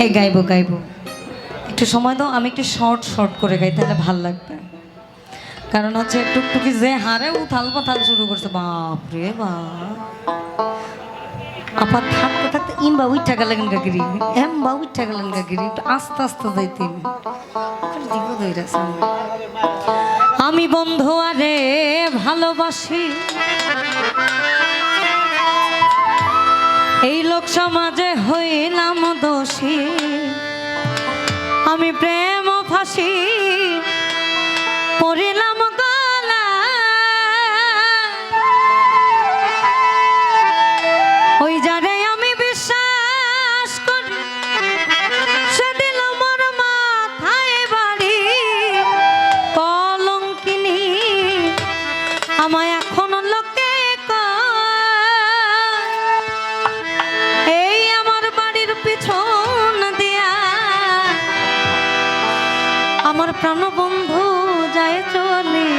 এই গাইবো গাইবো, একটু সময় দাও, আমি একটু শর্ট শর্ট করে গাই, তাহলে ভাল লাগবে। কারণ হচ্ছে টুকটুকি যে হারে উথাল পাথাল শুরু করছে, বাপ রে বাপ। আপা থাকতে থাকতে ইমবা উঠা গেলেন গাগিরি, এমবা উঠা গেলেন গাগিরি, একটু আস্তে আস্তে যাইতেন। আমি বন্ধু আরে ভালোবাসি, এই লোক সমাজে হইলাম দোষী, আমি প্রেম ফাঁসি পড়িলাম গলা, ওই যারে আমি বিশ্বাস করি সে দিল মোর মাথায় বাড়ি, কলঙ্কিনী আমায় এখন লোকে এই আমার বাড়ির পিছন দিয়া আমার প্রাণবন্ধু যায় চলে,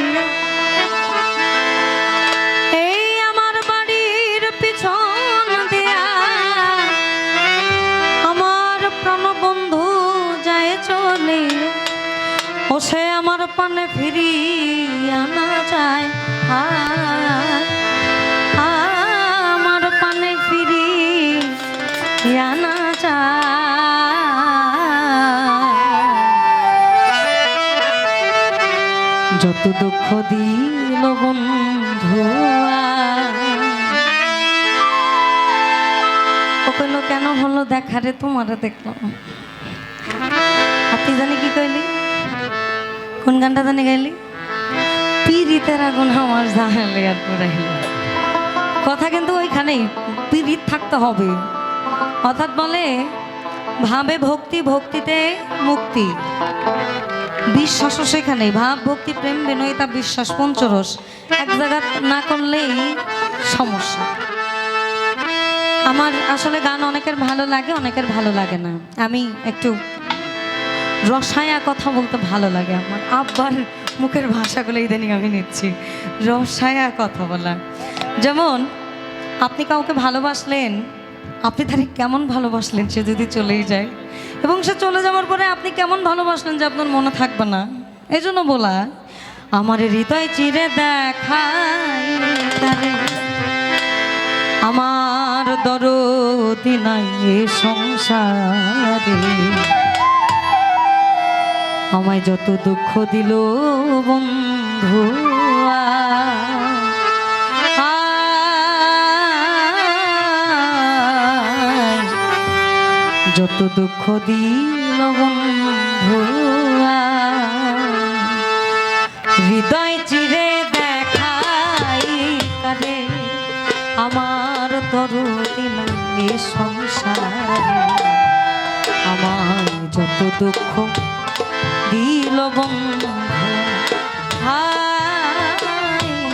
এই আমার বাড়ির পিছন দিয়া আমার প্রাণবন্ধু যায় চলে, ও সে আমার পানে ফিরিয়া না যায়, আমার পানে ফিরিয়া না যায়। যত দুঃখ দিল বন্ধু, ও কইল কেন হলো দেখারে তোমারে দেখলাম। আপনি জানি কি কইলি, কোন গানটা জানি গাইলি, পিরিতের আগুন আমার জাহালে আর পুরাইল। কথা কিন্তু ওইখানেই, পিরিত থাকতে হবে। অর্থাৎ বলে ভাবে ভক্তি, ভক্তিতে মুক্তি, বিশ্বাসও সেখানে, ভাব ভক্তি প্রেম বিনয়িতা বিশ্বাস পঞ্চরস এক জায়গা না করলেই সমস্যা। আমার আসলে গান অনেকের ভালো লাগে, অনেকের ভালো লাগে না। আমি একটু রসায়া কথা বলতে ভালো লাগে, আমার আব্বার মুখের ভাষাগুলো ইদানিং আমি নিচ্ছি, রসায়া কথা বলা। যেমন আপনি কাউকে ভালোবাসলেন, আপনি তারে কেমন ভালোবাসলেন সে যদি চলেই যায়, এবং সে চলে যাওয়ার পরে আপনি কেমন ভালোবাসলেন যে আপনার মনে থাকবে না। এই জন্য বলা, আমার হৃদয় চিরে দেখাই তারে, আমার দরদি নাই এ সংসারে, আমায় যত দুঃখ দিল বন্ধু, যত দুঃখ দিল বন্ধু, হৃদয় চিরে দেখাই কারে, আমার দরদি নাই সংসারে, আমার যত দুঃখ দিল বন্ধু,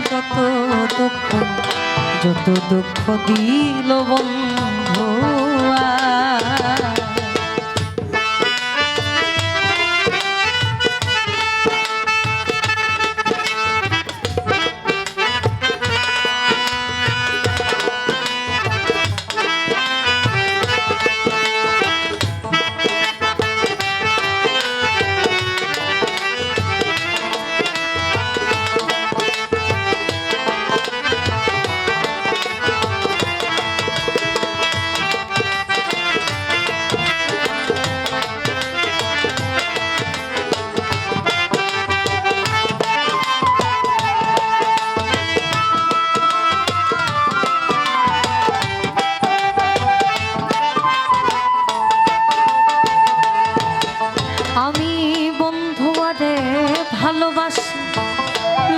যত দুঃখ, যত দুঃখ দিল বন্ধু। ভালোবাসি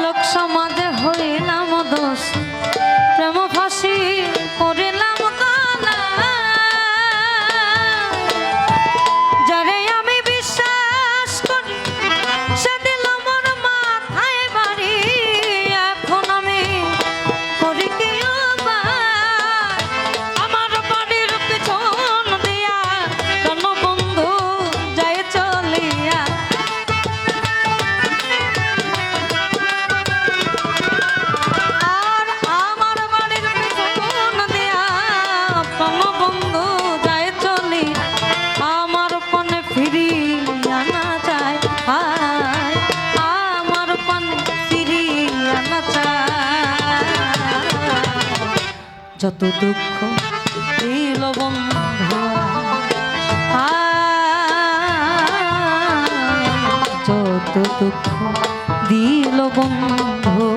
লোক সমাজে হইলাম দোষ, প্রেম ফাঁসি করিলাম গলা, যারে আমি বিশ্বাস করি সে দিল মোর মাথায় বাড়ি, এখন আমি করি কি আমার বাড়ির পিছন দিয়া কোন বন্ধু যায় চলিয়া, যত দুঃখ দিল বন্ধু যত দুঃখ দিল বন্ধু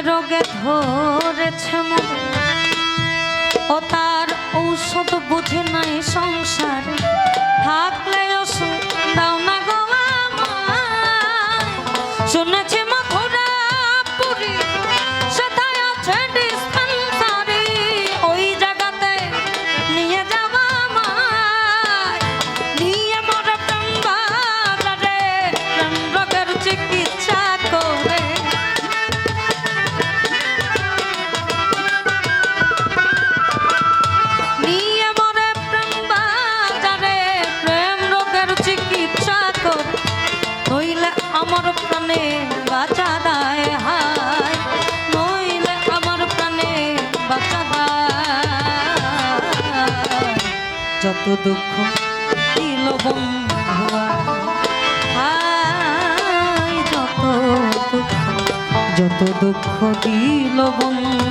রোগে ধরেছে মনে ও তার ঔষধ বুঝে নাই সংসারে থাকলে ওষুধ দাও না গো আমায় শুনেছি মথুরা পুরী সেটাই আছে ডিসপেন্সারি ওই জায়গাতে নিয়ে যাওয়া আমায় নিয়ে মরে প্রেম বাজারে প্রেম রোগের চিকিৎসা করে আমার প্রাণে বাঁচা দায় হায় নইলে আমার প্রাণে বাঁচা দায় যত দুঃখ দিল বন্ধু হায় যত দুঃখ দিল বন্ধু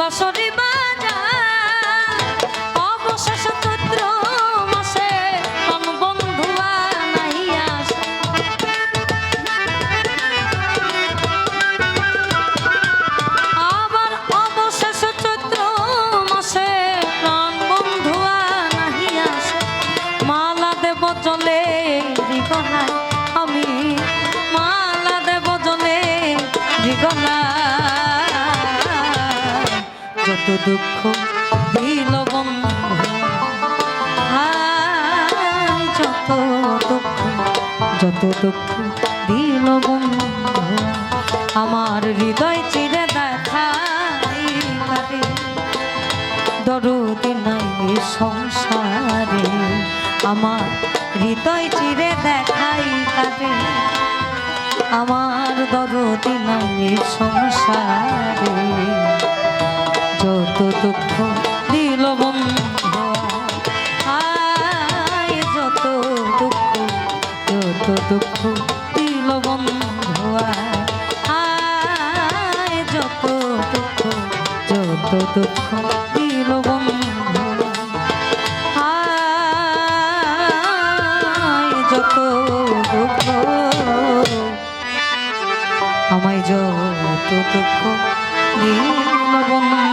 বসরি বাজার অবশেষ চৈত্র মাসে কোন বন্ধু নাই আসে আবার অবশেষ চৈত্র মাসে প্রাণ বন্ধু নাই আসে মালা দেব জলে রিগনায় আমি মালা দেব জলে রিগনায় যত দুঃখ দিল বন্ধু হায় যত দুঃখ দিল বন্ধু আমার হৃদয় চিরে দেখাই কাটে দরদি নাই সংসারে আমার হৃদয় চিরে দেখাই কাটে আমার দরদি নাই সংসারে যত দুঃখ দিল বন্ধু হায় যত দুঃখ দিল বন্ধু হায় যত দুঃখ দিল বন্ধু হায় যত দুঃখ আমায় যত দুঃখ দিল বন্ধু